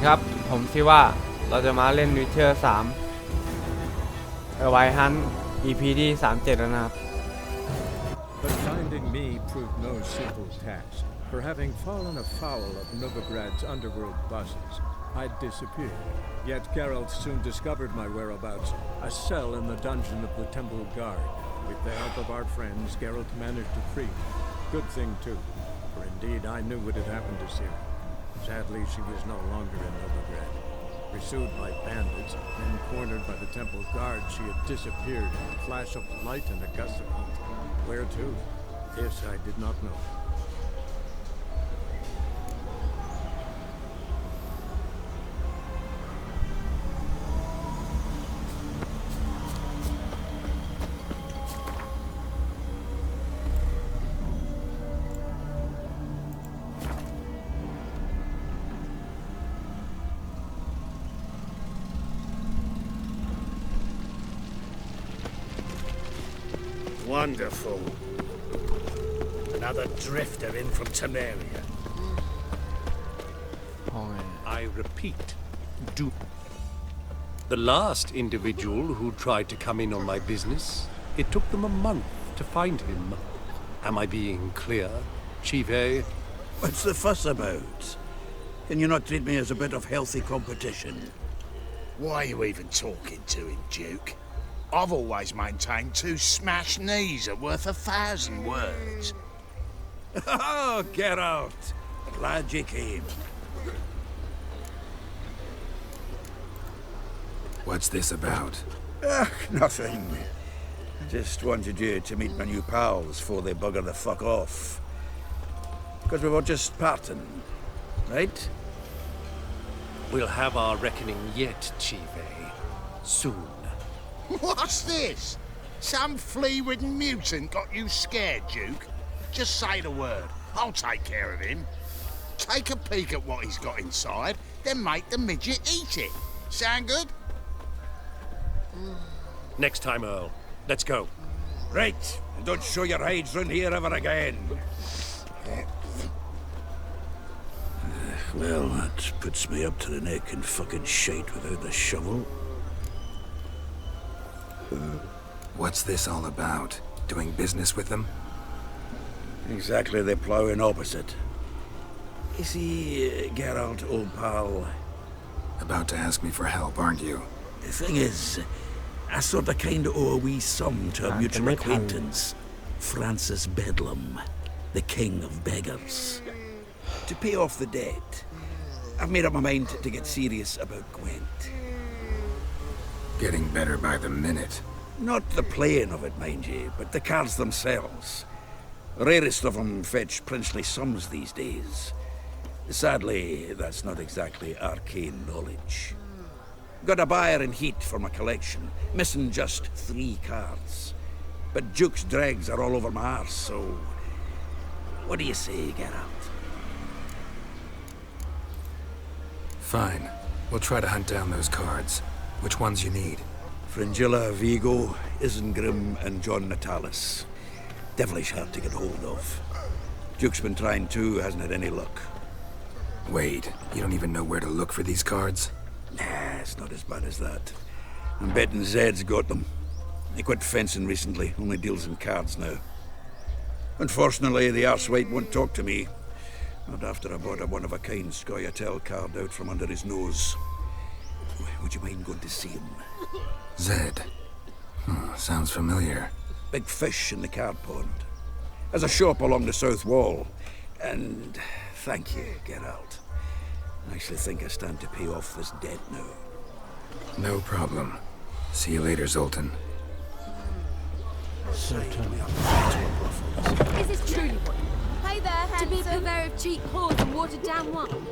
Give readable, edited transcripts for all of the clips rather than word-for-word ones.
ครับผมชื่อว่าเราจะมาเล่นวิเชอร์3ไวฮัน EP ที่37แล้วนะครับ But finding me proved no simple task. For having fallen afoul of Novigrad's underworld bosses, I'd disappeared. Yet Geralt soon discovered my whereabouts, a cell in the dungeon of the Temple Guard. With the help of our friends, Geralt managed to free me. Good thing too, for indeed I knew what had happened to Ciri. Sadly, she was no longer in Novigrad. Pursued by bandits, then cornered by the Temple Guard, she had disappeared in a flash of light and a gust of heat. Where to? This I did not know. Wonderful. Another drifter in from Temeria. I repeat, do. The last individual who tried to come in on my business, it took them a month to find him. Am I being clear, Chive? What's the fuss about? Can you not treat me as a bit of healthy competition? Why are you even talking to him, Duke? I've always maintained 2 smashed knees are worth 1,000 words. Oh, Geralt. Glad you came. What's this about? Nothing. Just wanted you to meet my new pals before they bugger the fuck off. Because we were just parting, right? We'll have our reckoning yet, Chive. Soon. What's this? Some flea-ridden mutant got you scared, Duke? Just say the word. I'll take care of him. Take a peek at what he's got inside, then make the midget eat it. Sound good? Next time, Earl. Let's go. Right. And don't show your hides round here ever again. Well, that puts me up to the neck in fucking shite without the shovel. What's this all about? Doing business with them? Exactly the ploughing opposite. You see, Geralt, old pal... About to ask me for help, aren't you? The thing is, I sorta kinda owe a wee sum to a mutual acquaintance, Francis Bedlam, the king of beggars. To pay off the debt, I've made up my mind to get serious about Gwent. Getting better by the minute. Not the playing of it, mind ye, but the cards themselves. Rarest of them fetch princely sums these days. Sadly, that's not exactly arcane knowledge. Got a buyer in heat for my collection, missing just 3 cards. But Duke's dregs are all over my arse, so... What do you say, Geralt? Fine. We'll try to hunt down those cards. Which ones you need? Fringilla, Vigo, Isengrim, and John Natalis. Devilish hard to get hold of. Duke's been trying too, hasn't had any luck. Wait, you don't even know where to look for these cards? Nah, it's not as bad as that. I'm betting Zed's got them. He quit fencing recently, only deals in cards now. Unfortunately, the arsewite won't talk to me. Not after I bought a one-of-a-kind Scoia'tael card out from under his nose. Would you mind going to see him? Zed. Sounds familiar. Big fish in the card pond. Has a shop along the south wall. And thank you, Geralt. I actually think I stand to pay off this debt now. No problem. See you later, Zoltan. Is this truly what? Hey there, handsome. To be purveyor of cheap whores and watered down wine?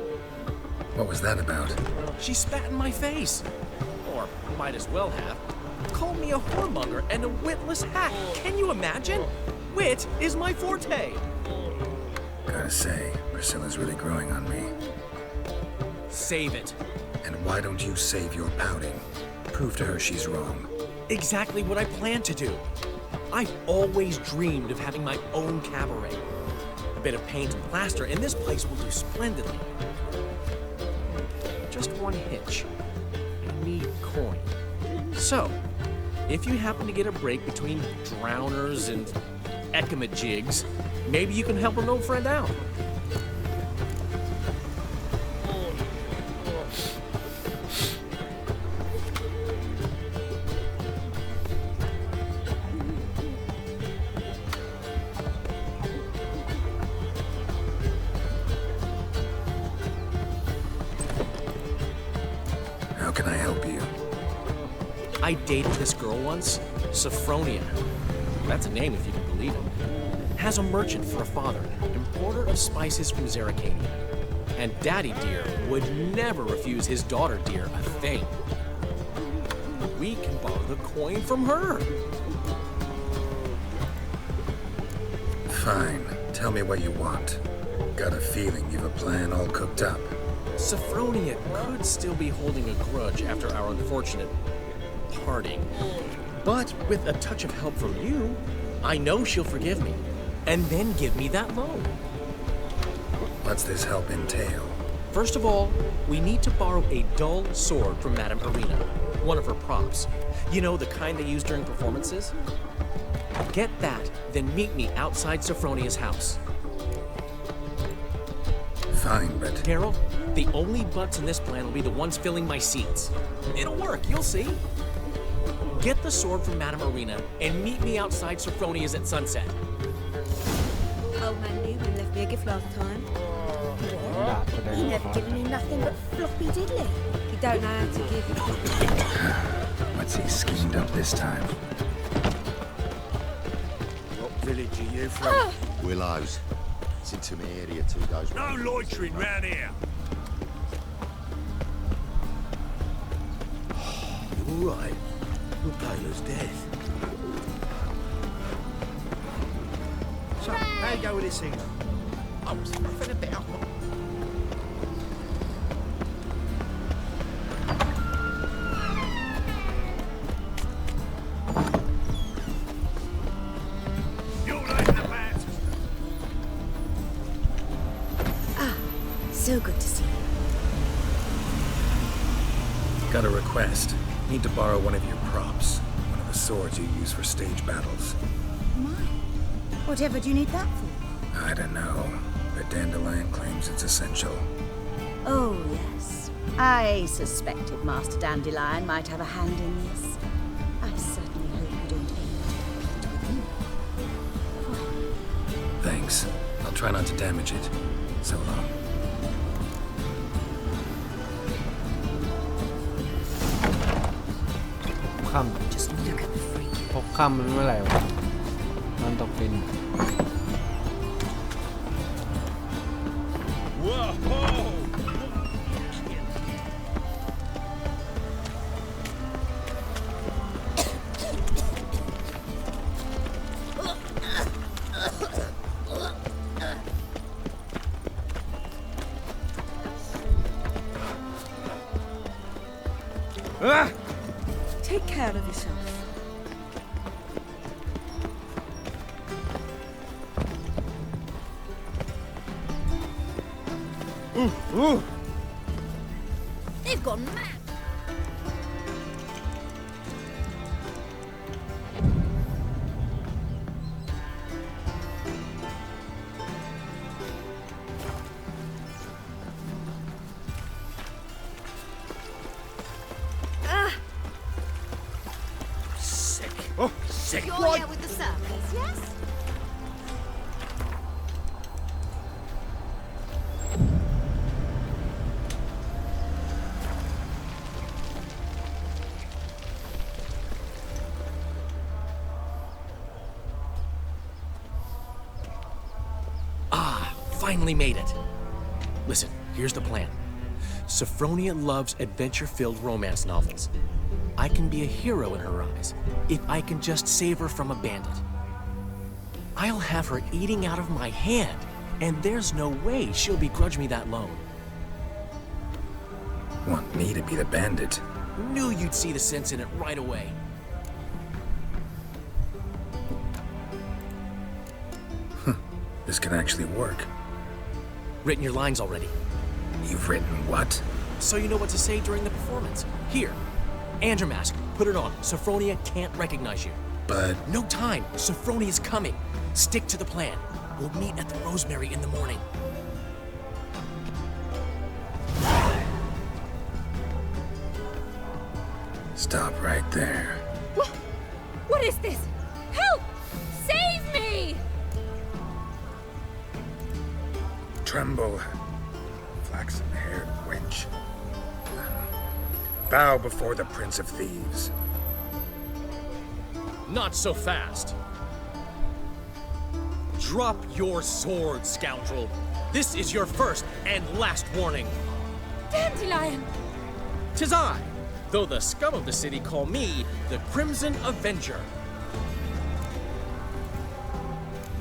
What was that about? She spat in my face. Or might as well have. Called me a whoremonger and a witless hack. Can you imagine? Wit is my forte. Gotta say, Priscilla's really growing on me. Save it. And why don't you save your pouting? Prove to her she's wrong. Exactly what I plan to do. I've always dreamed of having my own cabaret. A bit of paint and plaster, and this place will do splendidly. just one hitch. I need coin. So, if you happen to get a break between drowners and ekamajigs, maybe you can help an old friend out. How can I help you? I dated this girl once, Sophronia. That's a name if you can believe it. Has a merchant for a father, importer of spices from Zeracania. And Daddy Dear would never refuse his daughter Dear a thing. We can borrow the coin from her. Fine. Tell me what you want. Got a feeling you've a plan all cooked up. Sophronia could still be holding a grudge after our unfortunate parting. But with a touch of help from you, I know she'll forgive me. And then give me that loan. What's this help entail? First of all, we need to borrow a dull sword from Madame Arena, one of her props. You know, the kind they use during performances? Get that, then meet me outside Sophronia's house. Fine, but Carol, the only butts in this plan will be the ones filling my seats. It'll work, you'll see. Get the sword from Madame Arena and meet me outside Sophronia's at sunset. Old man Newman left me a gift last time. ดาบแสดง He ว่า never given me nothing but floppy diddly. He don't know how to give. what's he schemed up this time? What village are you from? Willows. It's into my area 2 days. No loitering round here. You all right? You're pale as death. So, how you go with this thing? I was nothing about. You're like the bat. So good to see you. Got a request. Need to borrow one of your props. One of the swords you use for stage battles. My. Whatever do you need that for? I don't know, but Dandelion claims it's essential. Oh, yes. I suspected Master Dandelion might have a hand in this. I certainly hope you don't aim to compete with me. Thanks. I'll try not to damage it. So long. ค่ Just look at the freak. ำพบค่ำมันเมื่อไหร่วะมันตกดิน Take care of yourself. They've gone mad. Sick. Oh, sick. You're Right. here with the circus, yes? Finally made it. Listen, here's the plan. Sophronia loves adventure-filled romance novels. I can be a hero in her eyes if I can just save her from a bandit. I'll have her eating out of my hand, and there's no way she'll begrudge me that loan. Want me to be the bandit? Knew you'd see the sense in it right away. This can actually work. Written your lines already. You've written what? so you know what to say during the performance. Here, and your mask. Put it on. Sophronia can't recognize you. But No time. Sophronia's coming. Stick to the plan. We'll meet at the Rosemary in the morning. stop right there. What is this? Help! Save me! Tremble, flaxen-haired wench. Bow before the Prince of Thieves. Not so fast. Drop your sword, scoundrel. This is your first and last warning. Dandelion! 'Tis I, though the scum of the city call me the Crimson Avenger.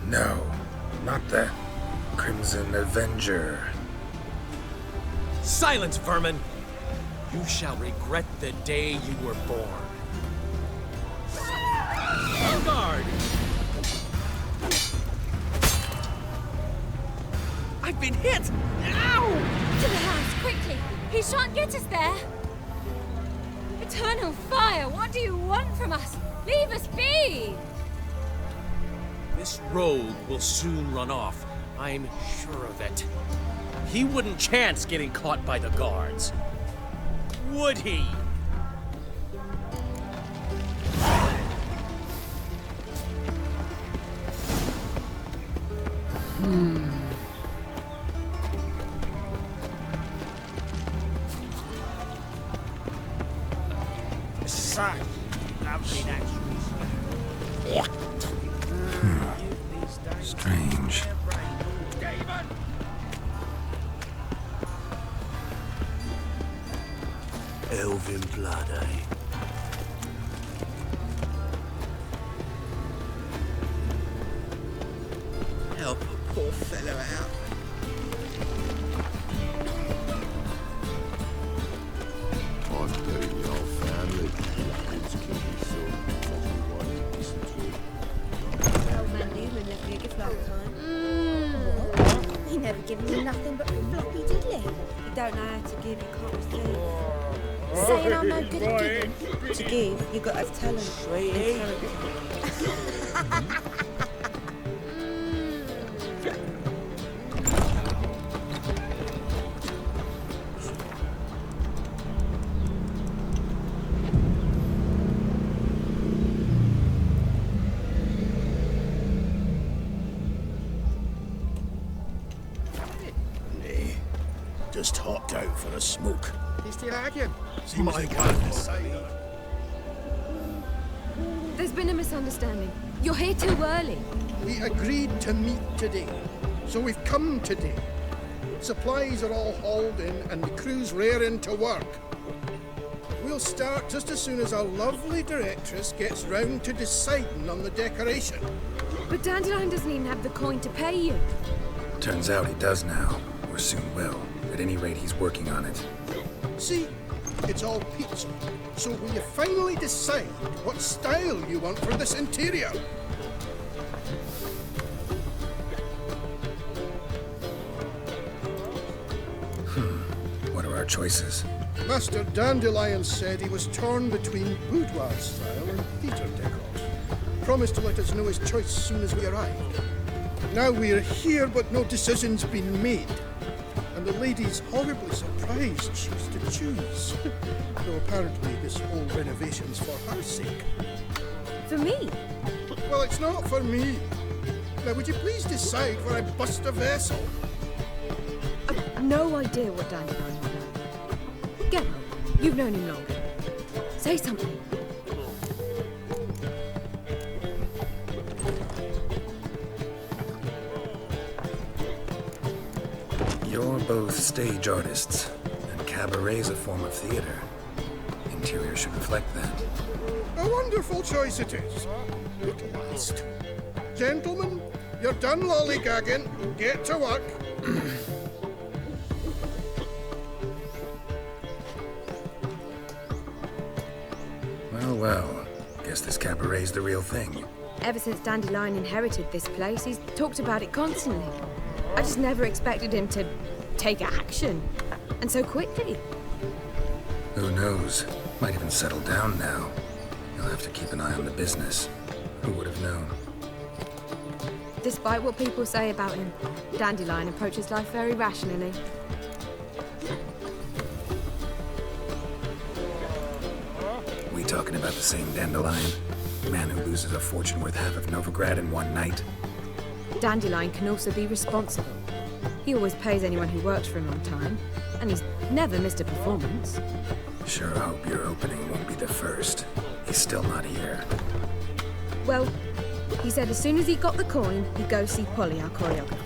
No, not the Crimson Avenger. Silence, vermin! You shall regret the day you were born. On guard! I've been hit! Ow! To the house, quickly! He shan't get us there! Eternal fire, what do you want from us? Leave us be! This rogue will soon run off. I'm sure of it. He wouldn't chance getting caught by the guards. Would he? Strange. Elven blood, eh? Help a poor fellow out. I'm burying the whole family. Who's killed his son? Told me why to listen to him. Old man Newman left me a gift last time. He never given you nothing but floppy diddly. You don't know how to give, you can't receive. Saying I'm no good at giving. To give, you got to have talent. And character. Just hopped out for a smoke. He's still arguing. Seems like I There's been a misunderstanding. You're here too early. We agreed to meet today, so we've come today. Supplies are all hauled in and the crew's raring to work. We'll start just as soon as our lovely directress gets round to deciding on the decoration. But Dandelion doesn't even have the coin to pay you. Turns out he does now, or soon will. At any rate, he's working on it. See, it's all peachy. So will you finally decide what style you want for this interior? What are our choices? Master Dandelion said he was torn between boudoir style and theatre decor. Promised to let us know his choice as soon as we arrived. Now we're here, but no decision's been made. And the lady's horribly surprised she was to choose. Though apparently this whole renovation's for her sake. For me? Well, it's not for me. Now, would you please decide where I bust a vessel? I've no idea what Dandelion would like. Get on. You've known him longer. Say something. You're both stage artists, and cabaret's a form of theater. Interior should reflect that. A wonderful choice it is. At last. Gentlemen, you're done lollygagging. Get to work. Well, guess this cabaret's the real thing. Ever since Dandelion inherited this place, he's talked about it constantly. I just never expected him to take action. And so quickly. Who knows? Might even settle down now. You'll have to keep an eye on the business. Who would have known? Despite what people say about him, Dandelion approaches life very rationally. We talking about the same Dandelion? Man who loses a fortune worth half of Novigrad in one night? Dandelion can also be responsible. He always pays anyone who works for him on time, and he's never missed a performance. Sure hope your opening won't be the first. He's still not here. Well, he said as soon as he got the coin, he'd go see Polly, our choreographer.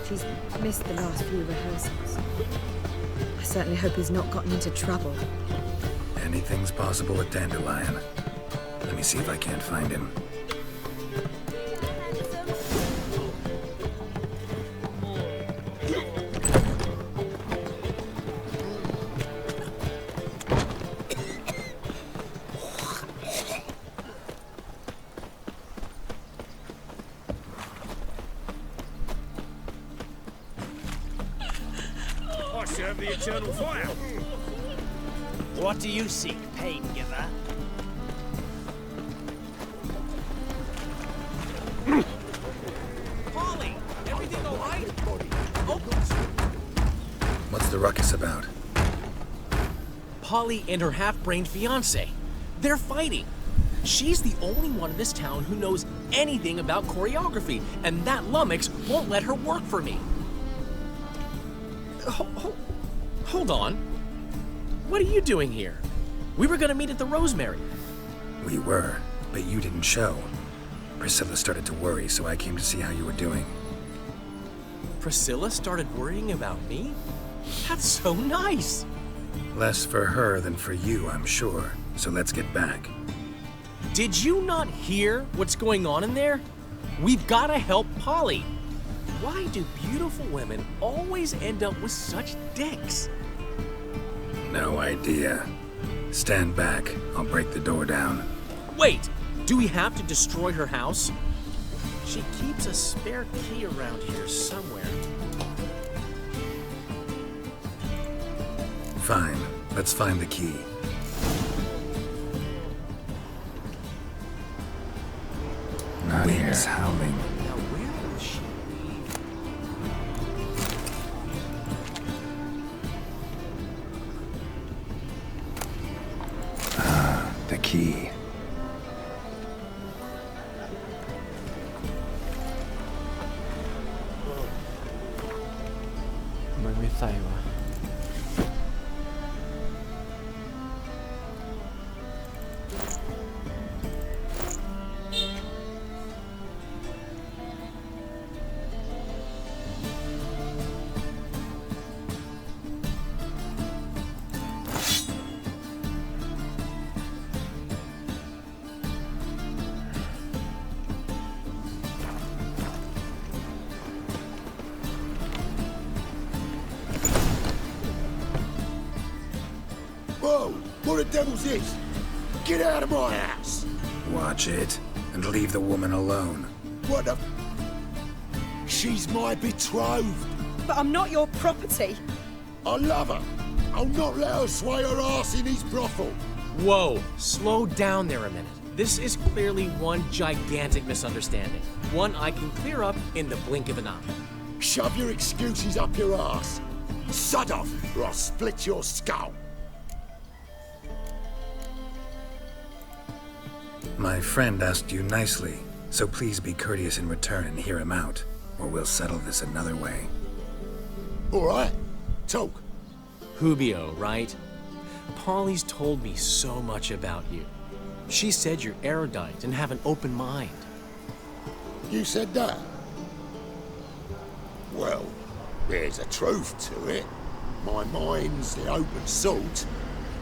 She's missed the last few rehearsals. I certainly hope he's not gotten into trouble. Anything's possible with Dandelion. Let me see if I can't find him. I serve the eternal fire. What do you seek, pain giver? Polly, everything all right? What's the ruckus about? Polly and her half-brained fiancé. They're fighting. She's the only one in this town who knows anything about choreography, and that lummox won't let her work for me. Hold on. What are you doing here? We were gonna meet at the Rosemary. We were, but you didn't show. Priscilla started to worry, so I came to see how you were doing. Priscilla started worrying about me? That's so nice. Less for her than for you, I'm sure. So let's get back. Did you not hear what's going on in there? We've gotta help Polly. Why do beautiful women always end up with such dicks? No idea. Stand back. I'll break the door down. Wait! Do we have to destroy her house? She keeps a spare key around here somewhere. Fine. Let's find the key. Not here. Wind's howling. Now where will she be? The key.ไม่ใส่วะ Whoa! What the devil's this? Get out of my house! Watch it, and leave the woman alone. What the... She's my betrothed. But I'm not your property. I love her. I'll not let her sway her ass in his brothel. Whoa, slow down there a minute. This is clearly one gigantic misunderstanding. One I can clear up in the blink of an eye. Shove your excuses up your ass. Sod off, or I'll split your skull. My friend asked you nicely, so please be courteous in return and hear him out, or we'll settle this another way. All right, talk. Hubio, right? Polly's told me so much about you. She said you're erudite and have an open mind. You said that? Well, there's a truth to it. My mind's the open salt.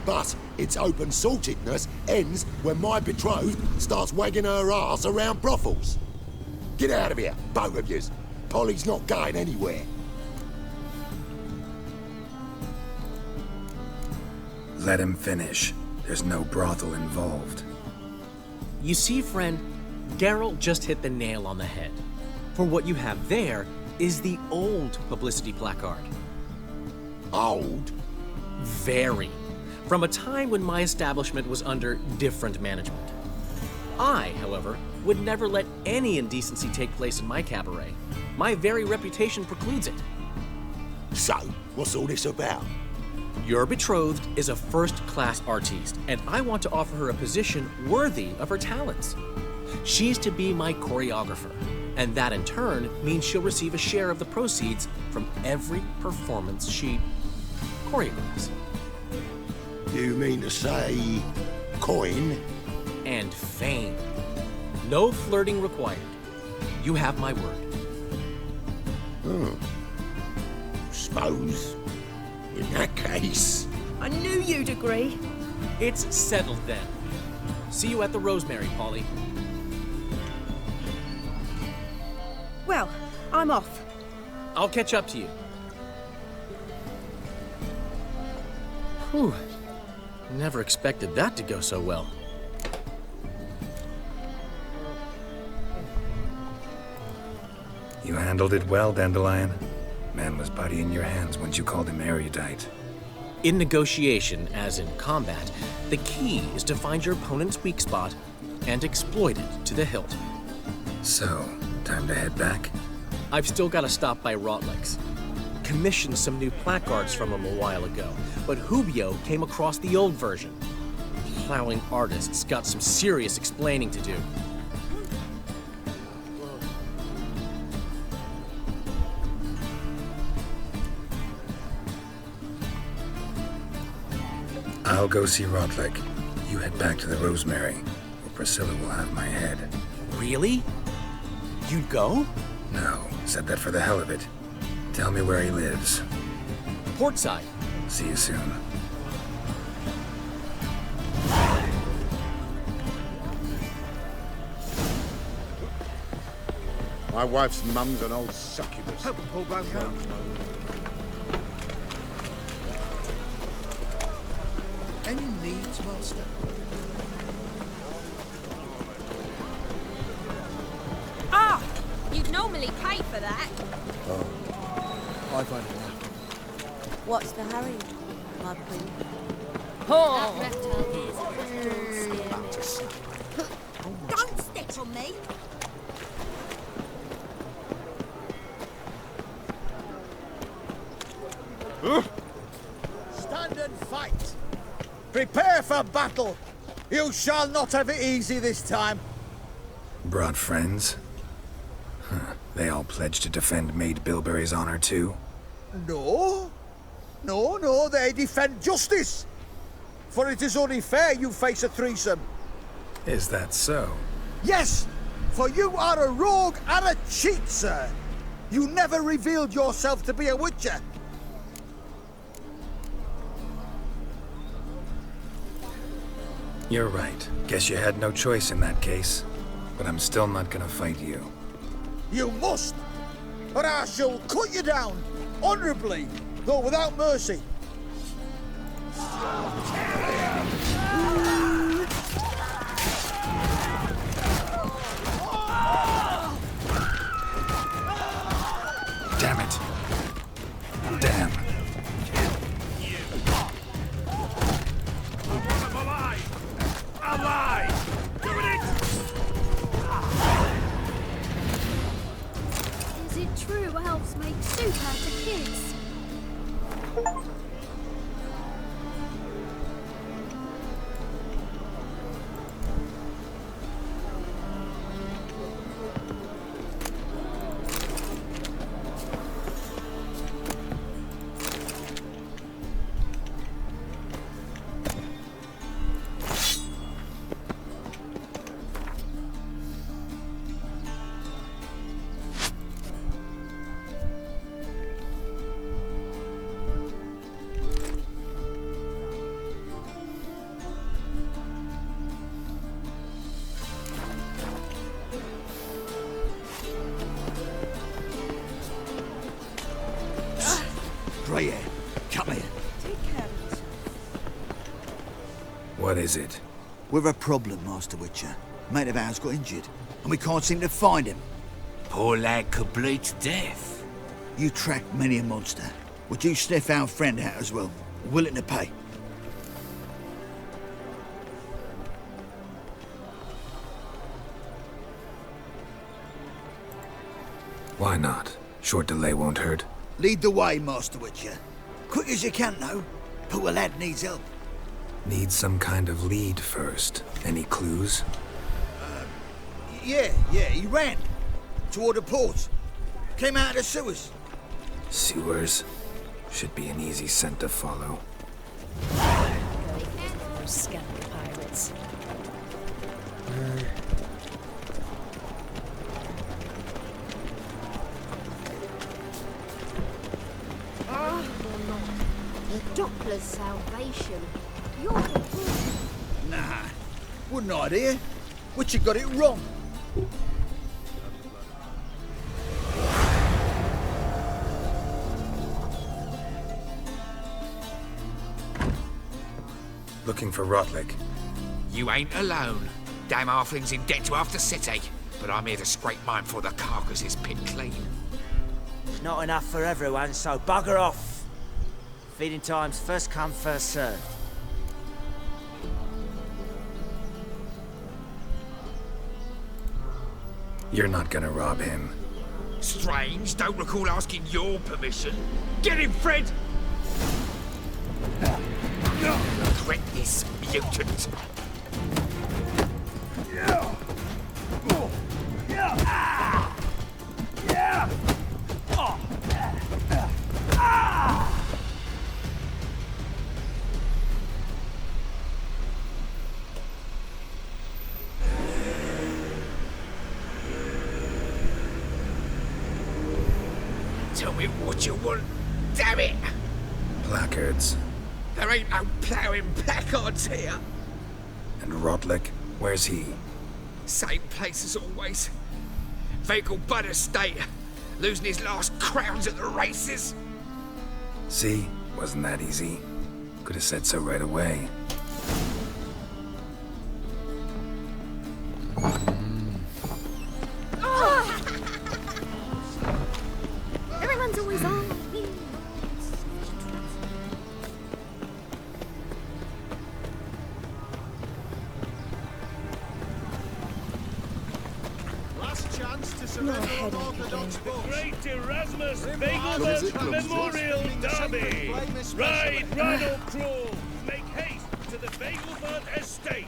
But its open-saltedness ends when my betrothed starts wagging her ass around brothels. Get out of here, both of yous. Polly's not going anywhere. Let him finish. There's no brothel involved. You see, friend, Geralt just hit the nail on the head. For what you have there is the old publicity placard. Old? Very. from a time when my establishment was under different management. I, however, would never let any indecency take place in my cabaret. My very reputation precludes it. So, what's all this about? Your betrothed is a first-class artiste, and I want to offer her a position worthy of her talents. She's to be my choreographer, and that in turn means she'll receive a share of the proceeds from every performance she choreographs. You mean to say coin? And fame. No flirting required. You have my word. Suppose. In that case... I knew you'd agree. It's settled then. See you at the Rosemary, Polly. Well, I'm off. I'll catch up to you. Whew. Never expected that to go so well. You handled it well, Dandelion. Man was body in your hands once you called him erudite. In negotiation, as in combat, the key is to find your opponent's weak spot and exploit it to the hilt. So, time to head back? I've still got to stop by Rotlick's. Commissioned some new placards from him a while ago, but Hubio came across the old version. Plowing artists got some serious explaining to do. I'll go see Rodlick. You head back to the Rosemary, or Priscilla will have my head. Really? You'd go? No, said that for the hell of it. Tell me where he lives. Portside. See you soon. My wife's mum's an old succubus. Help him pull back out. Any needs, Master? Ah! You'd normally pay for that. I've had enough. What's the hurry, my queen? Oh! Don't step on me! Stand and fight! Prepare for battle! You shall not have it easy this time! Brought friends? Huh. They all pledged to defend Maid Bilberry's honor too? No. No, they defend justice! For it is only fair you face a threesome. Is that so? Yes! For you are a rogue and a cheat, sir! You never revealed yourself to be a witcher! You're right. Guess you had no choice in that case. But I'm still not gonna fight you. You must! Or I shall cut you down, honourably, though without mercy. Damn it. Damn. Is it true elves make soup out of kids? Right here. Come here. Take care of yourself. What is it? We've a problem, Master Witcher. Mate of ours got injured, and we can't seem to find him. Poor lad could bleed to death. You tracked many a monster. Would you sniff our friend out as well? Willing to pay? Why not? Short delay won't hurt. Lead the way, Master Witcher. Quick as you can, though. Poor lad needs help. Need some kind of lead first. Any clues? Yeah, he ran. Toward the port. Came out of the sewers. Sewers. Should be an easy scent to follow. Those scandal pirates. The Doppler's salvation. You're the fool. Nah, wouldn't idea. Witcher got it wrong. Looking for Rotlick. You ain't alone. Damn halfling's in debt to half the city. But I'm here to scrape mine before the carcass is picked clean. Not enough for everyone, so bugger off. Feeding time's first come, first served. You're not gonna rob him. Strange, don't recall asking your permission. Get him, Fred! Regret this, mutant. Tell me what you want, damn it! Placards. There ain't no ploughing placards here. And Rotlick? Where's he? Same place as always. Vehicle Bud Estate. Losing his last crowns at the races. See? Wasn't that easy? Could have said so right away. Everyone's always on me. Last chance to Not a surrender headache Orthodox again. votes. Great Erasmus Clumsy, Begelman Memorial clumsy. Derby. Famous Ride, specimen. ride or crawl. Make haste to the Begelman Estate.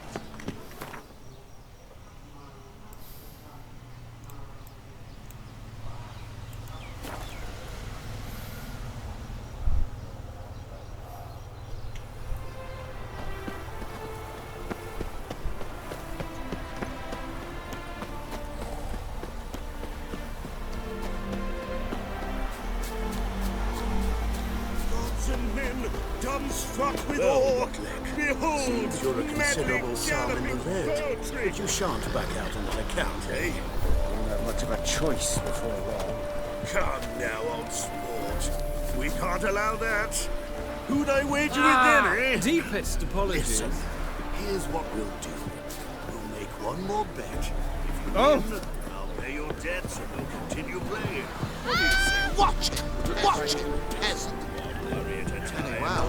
Gods and men, dumbstruck with Well, awe. Behold, Seems you're a considerable madly psalm in the galloping red. poetry. But you shan't back out on that account, eh? Don't have much of a choice before long. Come now, old sport. We can't allow that. Who'd I wager with then, eh? Deepest apologies. Listen, here's what we'll do. We'll make one more bet. If you Oh. win, I'll pay your debts and we'll continue playing. Watch it! Watch it, peasant! Wow.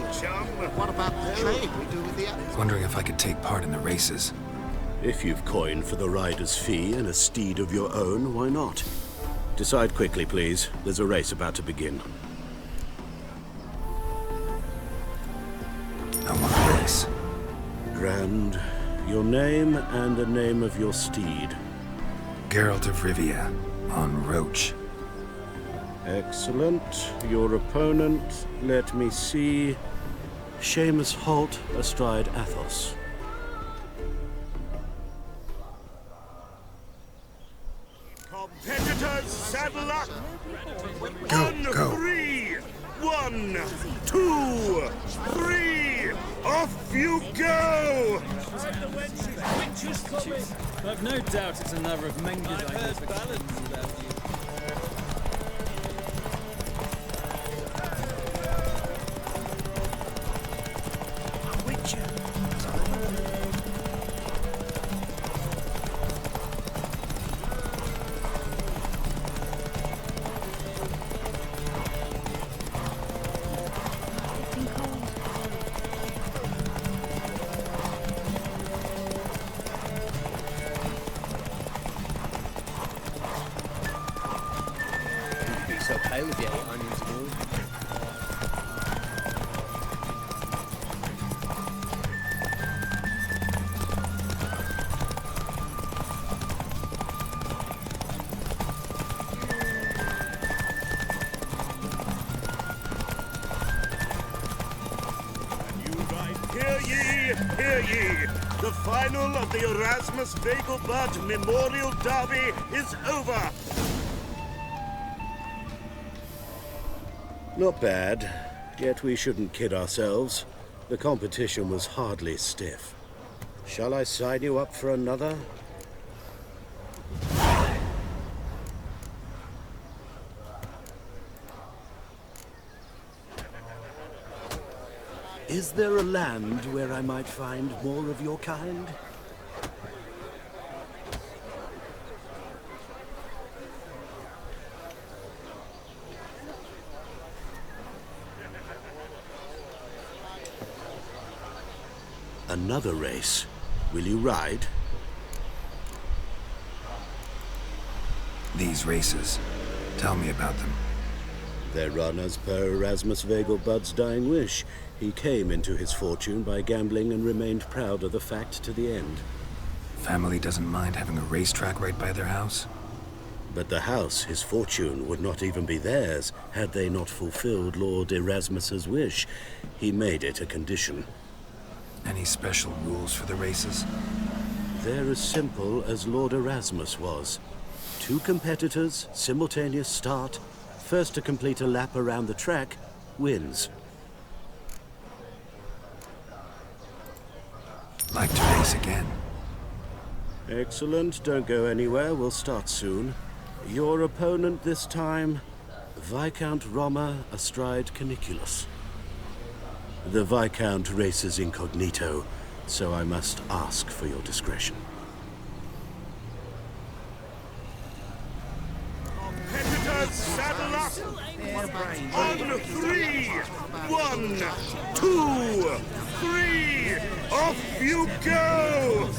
What about the trade we do with the others? Wondering if I could take part in the races. If you've coin for the rider's fee and a steed of your own, why not? Decide quickly, please. There's a race about to begin. I want a race. Grand. Your name and the name of your steed. Geralt of Rivia, on Roach. Excellent. Your opponent, let me see. Seamus Holt astride Athos. Competitors, saddle up! Go, go. 3! 1, 2, 3! Off you go! I've no doubt it's another of Menge's ideas for balance about you. so pale if you ate onions and all. Hear ye, hear ye! The final of the Erasmus Vegelbud Memorial Derby is over! Not bad, yet we shouldn't kid ourselves. The competition was hardly stiff. Shall I sign you up for another? Is there a land where I might find more of your kind? Another race. Will you ride? These races. Tell me about them. They're run as per Erasmus Vegelbud's dying wish. He came into his fortune by gambling and remained proud of the fact to the end. Family doesn't mind having a racetrack right by their house? But the house, his fortune, would not even be theirs had they not fulfilled Lord Erasmus's wish. He made it a condition. Any special rules for the races? They're as simple as Lord Erasmus was. 2 competitors, simultaneous start. First to complete a lap around the track wins. Like to race again. Excellent. Don't go anywhere. We'll start soon. Your opponent this time, Viscount Roma astride Caniculus. The Viscount races incognito, so I must ask for your discretion. Competitors, saddle up! On 3! 1, 2, 3! Off you go!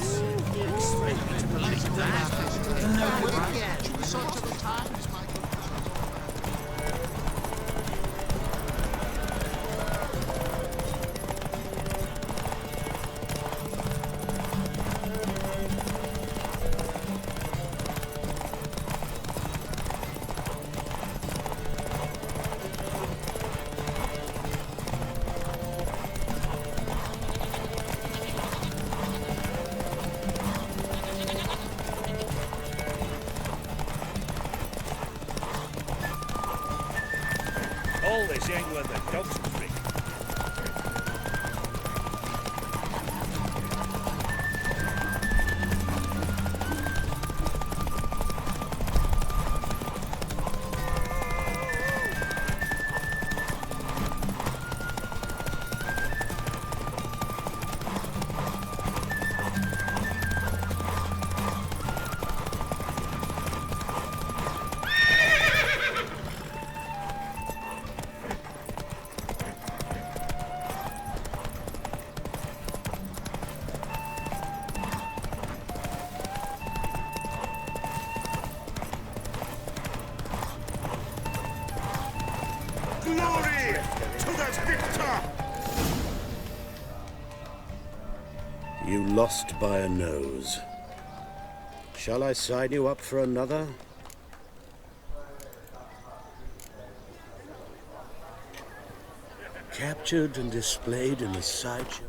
All this England and dogs freak. Glory to the victor! You lost by a nose. Shall I sign you up for another? Captured and displayed in a sideshow.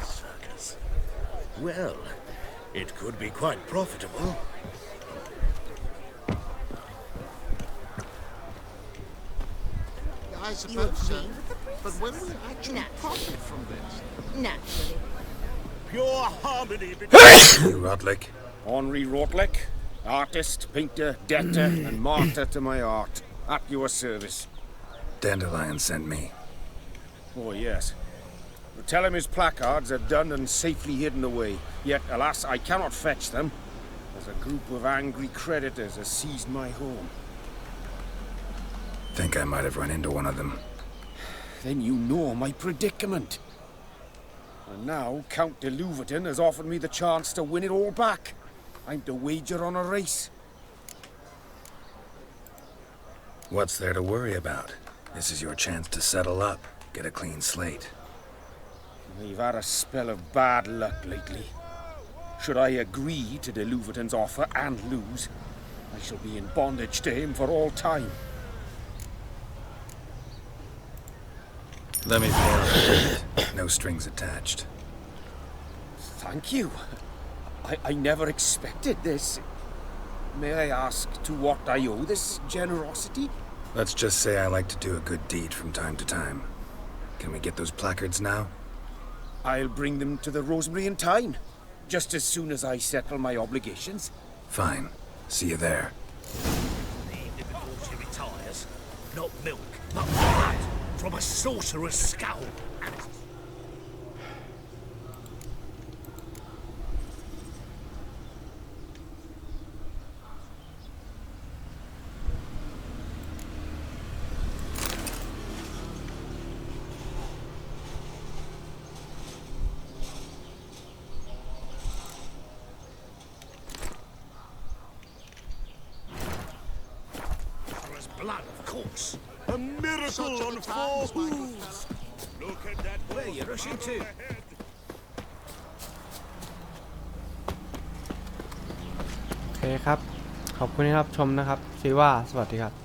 Circus. Well, it could be quite profitable. I suppose so. But when will we actually profit from this? Naturally. Pure harmony You, Rodlick. Henri Rotlick, artist, painter, debtor, and martyr to my art. At your service. Dandelion sent me. Oh, yes. But tell him his placards are done and safely hidden away. Yet, alas, I cannot fetch them, as a group of angry creditors has seized my home. Think I might have run into one of them. Then you know my predicament. And now Count de Louverton has offered me the chance to win it all back. I'm to wager on a race. What's there to worry about? This is your chance to settle up, get a clean slate. I've had a spell of bad luck lately. Should I agree to de Louverton's offer and lose, I shall be in bondage to him for all time. Let me borrow it. No strings attached. Thank you. I never expected this. May I ask to what I owe this generosity? Let's just say I like to do a good deed from time to time. Can we get those placards now? I'll bring them to the Rosemary in time, just as soon as I settle my obligations. Fine. See you there. The evening before she retires, not milk, but blood from a sorcerer's skull. Blood, of course. A miracle on four hooves. Look at that. Where you rushing to? โอเคครับขอบคุณที่รับชมนะครับซีว่าสวัสดีครับ